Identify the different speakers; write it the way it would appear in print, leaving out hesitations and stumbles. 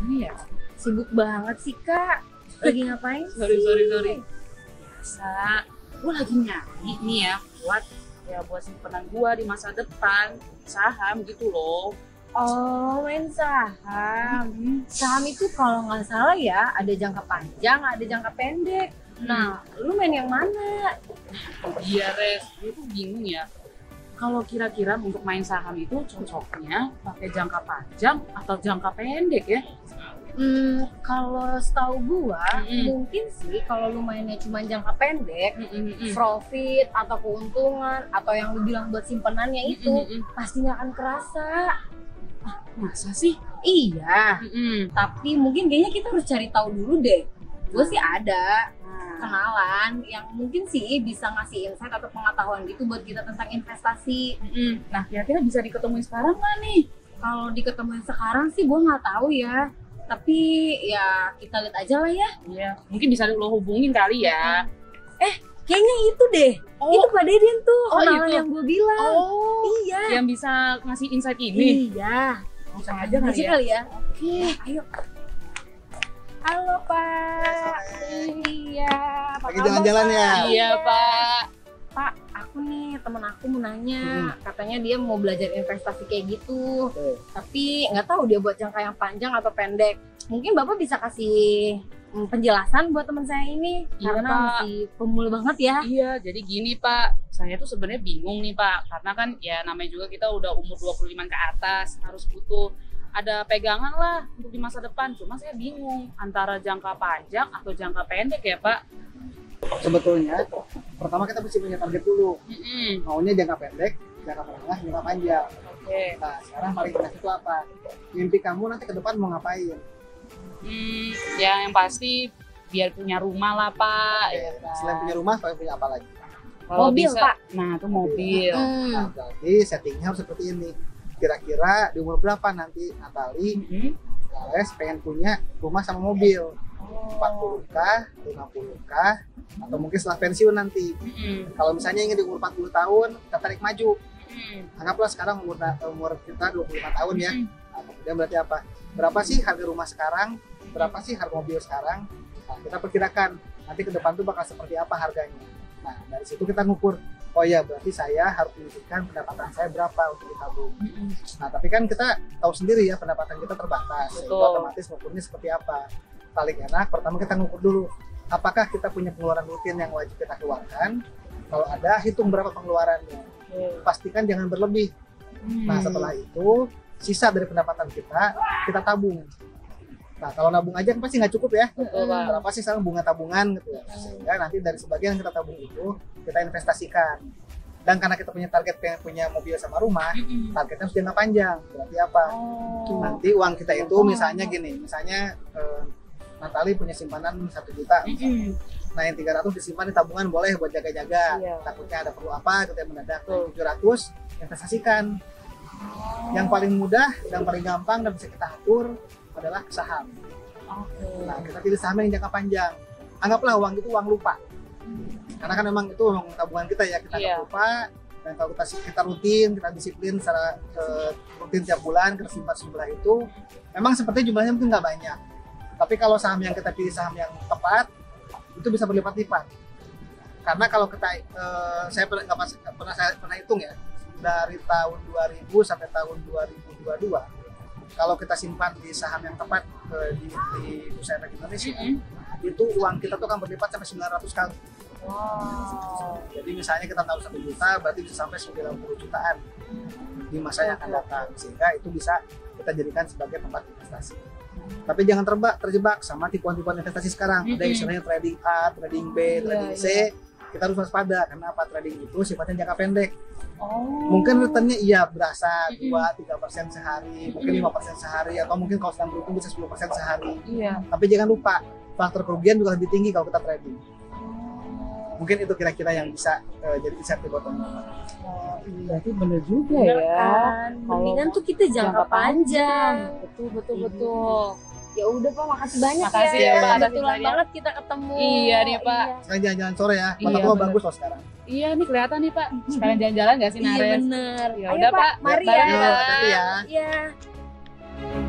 Speaker 1: Ini ya.
Speaker 2: Sibuk banget sih Kak. Lagi ngapain sih?
Speaker 1: Sorry. Biasa. Gue lagi nyari nih ya buat simpanan gue di masa depan, saham gitu loh.
Speaker 2: Oh, main saham. Saham itu kalau nggak salah ya ada jangka panjang, ada jangka pendek. Nah, lu main yang mana?
Speaker 1: Iya Res, gue tuh bingung ya. Kalau kira-kira untuk main saham itu cocoknya pakai jangka panjang atau jangka pendek ya?
Speaker 2: Kalau setahu gua, mungkin sih kalau lu mainnya cuma jangka pendek, profit atau keuntungan atau yang lu bilang buat simpenannya itu pasti nggak akan kerasa.
Speaker 1: Masa sih?
Speaker 2: Iya, tapi mungkin kayaknya kita harus cari tahu dulu deh. Gue sih ada kenalan yang mungkin sih bisa ngasih insight atau pengetahuan gitu buat kita tentang investasi.
Speaker 1: Nah, kira-kira bisa diketemuin sekarang nggak nih?
Speaker 2: Kalau diketemuin sekarang sih gue nggak tahu ya. Tapi ya kita lihat aja lah ya.
Speaker 1: Iya, mungkin bisa lo hubungin kali ya.
Speaker 2: Kayaknya itu deh.
Speaker 1: Oh.
Speaker 2: Itu Pak Deden tuh kenalan
Speaker 1: itu
Speaker 2: yang gue bilang.
Speaker 1: Oh,
Speaker 2: Iya.
Speaker 1: yang bisa ngasih insight ini.
Speaker 2: Iya.
Speaker 1: Langsung aja kali ya.
Speaker 2: Oke, ayo. Halo Pak. Iya. Apa
Speaker 3: Lagi
Speaker 2: kabar,
Speaker 3: jalan-jalan
Speaker 2: Pak?
Speaker 3: ya?
Speaker 1: Iya, Pak.
Speaker 2: Pak, aku nih temen aku mau nanya. Katanya dia mau belajar investasi kayak gitu. Tapi nggak tahu dia buat jangka yang panjang atau pendek. Mungkin Bapak bisa kasih penjelasan buat teman saya ini.
Speaker 1: Iya,
Speaker 2: Karena
Speaker 1: Pak.
Speaker 2: masih pemula banget ya.
Speaker 1: Iya, jadi gini Pak, saya tuh sebenarnya bingung nih Pak, karena kan ya namanya juga kita udah umur 25 ke atas, harus butuh ada pegangan lah untuk di masa depan. Cuma saya bingung antara jangka panjang atau jangka pendek ya Pak.
Speaker 3: Sebetulnya pertama kita mesti punya target dulu. Maunya jangka pendek, jangka menengah, jangka panjang.
Speaker 1: Oke.
Speaker 3: Nah sekarang paling jelas itu apa? Mimpi kamu nanti ke depan mau ngapain?
Speaker 1: Ya yang pasti biar punya rumah lah Pak. Ya kan?
Speaker 3: Selain punya rumah, paling punya apa lagi?
Speaker 1: Kalau
Speaker 2: Mobil,
Speaker 1: bisa,
Speaker 2: Pak.
Speaker 1: Nah itu mobil.
Speaker 3: Nah berarti settingnya harus seperti ini. Kira-kira di umur berapa nanti Natali Ales pengen punya rumah sama mobil? 40k, 50k, atau mungkin setelah pensiun nanti. Kalau misalnya ingin di umur 40 tahun, kita tarik maju. Anggaplah sekarang umur kita 25 tahun ya. Nah, kemudian berarti apa? Berapa sih harga rumah sekarang? Berapa sih harga mobil sekarang? Nah, kita perkirakan nanti ke depan tuh bakal seperti apa harganya. Nah, dari situ kita ngukur, oh ya berarti saya harus menyisihkan pendapatan saya berapa untuk ditabung. Nah, tapi kan kita tahu sendiri ya pendapatan kita terbatas. Jadi otomatis ngukurnya seperti apa. Paling enak, pertama kita ngukur dulu, apakah kita punya pengeluaran rutin yang wajib kita keluarkan? Kalau ada, hitung berapa pengeluarannya. Pastikan jangan berlebih. Nah, setelah itu, sisa dari pendapatan kita tabung. Nah, kalau nabung aja kan pasti nggak cukup ya. Berapa sih sekarang bunga tabungan gitu ya. Sehingga nanti dari sebagian yang kita tabung itu, kita investasikan. Dan karena kita punya target pengen punya mobil sama rumah, targetnya harus jangka panjang. Berarti apa? Nanti uang kita itu misalnya gini, misalnya Natali punya simpanan 1 juta. Nah, yang 300 disimpan di tabungan boleh buat jaga-jaga. Takutnya ada perlu apa, kita mendadak. 700 investasikan. Yang paling mudah dan paling gampang dan bisa kita atur adalah saham. Nah, kita pilih saham yang jangka panjang. Anggaplah uang itu uang lupa. Karena kan memang itu uang tabungan kita ya, kita nggak lupa. Dan kalau kita rutin, kita disiplin secara rutin tiap bulan, kita simpan jumlah itu. Memang sepertinya jumlahnya mungkin nggak banyak. Tapi kalau saham yang kita pilih saham yang tepat, itu bisa berlipat-lipat. Karena kalau kita, saya pernah hitung ya, dari tahun 2000 sampai tahun 2022, kalau kita simpan di saham yang tepat di Bursa Efek Indonesia, itu uang kita tuh akan berlipat sampai 900 kali. Jadi misalnya kita tahu 1 juta, berarti bisa sampai 90 jutaan di masa yang akan datang. Sehingga itu bisa kita jadikan sebagai tempat investasi. Tapi jangan terjebak sama tipuan-tipuan investasi sekarang. Ada istilahnya trading A, trading B, trading C. Kita harus waspada karena apa? Trading itu sifatnya jangka pendek. Mungkin returnnya iya berasa 2-3% sehari, mungkin 5% sehari, atau mungkin kalau sedang beruntung bisa 10% sehari. Tapi jangan lupa faktor kerugian juga lebih tinggi kalau kita trading. Mungkin itu kira-kira yang bisa jadi insight buat teman-teman.
Speaker 1: Berarti bener juga
Speaker 2: Kan? Mendingan tuh kita jangka panjang.
Speaker 1: Betul.
Speaker 2: Ya udah Pak, makasih banyak
Speaker 1: Makasih
Speaker 2: ya.
Speaker 1: ya, Pak.
Speaker 2: Kebetulan banget kita ketemu.
Speaker 1: Iya nih, Pak.
Speaker 3: Sekarang jalan-jalan sore ya, mata
Speaker 1: Iya,
Speaker 3: tua
Speaker 1: bener.
Speaker 3: bagus loh sekarang.
Speaker 1: Iya nih kelihatan nih Pak. Sekalian jalan-jalan nggak sih
Speaker 2: Iya
Speaker 1: Nares?
Speaker 2: bener.
Speaker 1: Ya
Speaker 2: Ayo,
Speaker 1: udah
Speaker 2: Pak,
Speaker 1: Pak,
Speaker 2: mari
Speaker 1: bareng
Speaker 2: ya.
Speaker 1: ya.
Speaker 3: Hati-hati ya.
Speaker 2: Iya.
Speaker 3: Pak.